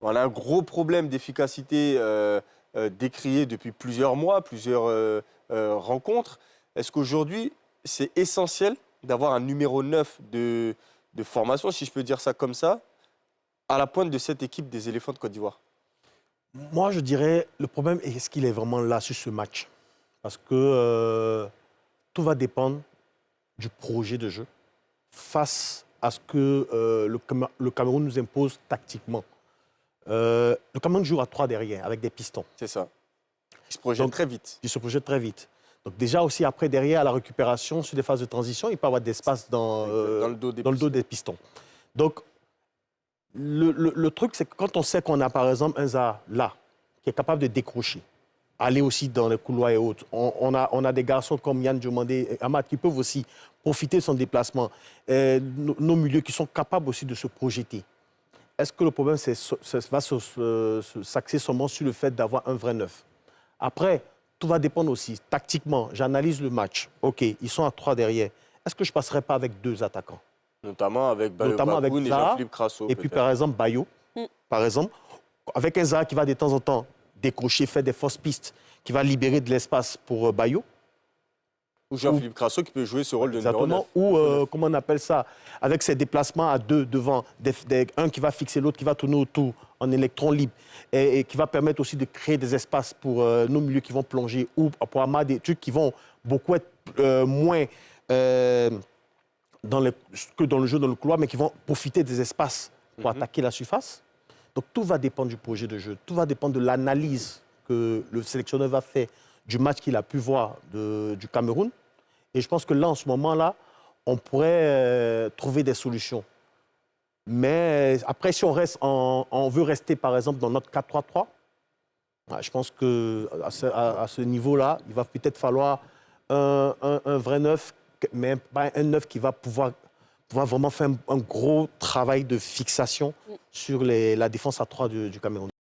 On a un gros problème d'efficacité décrié depuis plusieurs mois, plusieurs rencontres. Est-ce qu'aujourd'hui, c'est essentiel d'avoir un numéro 9 de formation, si je peux dire ça comme ça, à la pointe de cette équipe des éléphants de Côte d'Ivoire? Moi, je dirais, le problème, est-ce qu'il est vraiment là sur ce match? Parce que tout va dépendre du projet de jeu face à ce que le Cameroun nous impose tactiquement. Le Cameroun joue à 3 derrière, avec des pistons. C'est ça. Ils se projettent très vite. Ils se projettent très vite. Donc déjà aussi, après, derrière, à la récupération, sur des phases de transition, il peut y avoir d'espace dans le dos des pistons. Donc, le truc, c'est que quand on sait qu'on a, par exemple, un Zaha, là, qui est capable de décrocher, aller aussi dans les couloirs et autres. On a des garçons comme Yann Diomandé et Amad qui peuvent aussi profiter de son déplacement. Nos milieux qui sont capables aussi de se projeter. Est-ce que le problème va s'axer seulement sur le fait d'avoir un vrai neuf? Après, tout va dépendre aussi. Tactiquement, j'analyse le match. OK, ils sont à 3 derrière. Est-ce que je ne passerai pas avec 2 attaquants? Notamment avec Bayo Bakoun et Jean-Philippe Crasso. Et puis, par exemple, Bayo, par exemple, avec un Zaha qui va de temps en temps décrocher, faire des fausses pistes, qui va libérer de l'espace pour Bayo. Ou Jean-Philippe Crasso qui peut jouer ce rôle de numéro 9. Ou, comment on appelle ça, avec ses déplacements à 2 devant, un qui va fixer l'autre, qui va tourner autour en électron libre, et qui va permettre aussi de créer des espaces pour nos milieux qui vont plonger, ou pour Amad, des trucs qui vont beaucoup être moins que dans le jeu, dans le couloir, mais qui vont profiter des espaces pour attaquer la surface. Donc tout va dépendre du projet de jeu, tout va dépendre de l'analyse que le sélectionneur va faire du match qu'il a pu voir du Cameroun. Et je pense que là, en ce moment-là, on pourrait trouver des solutions. Mais après, si on veut rester, par exemple, dans notre 4-3-3, je pense qu'à ce niveau-là, il va peut-être falloir un vrai neuf, mais pas un neuf qui va pouvoir vraiment faire un gros travail de fixation sur la défense à 3 du Cameroun.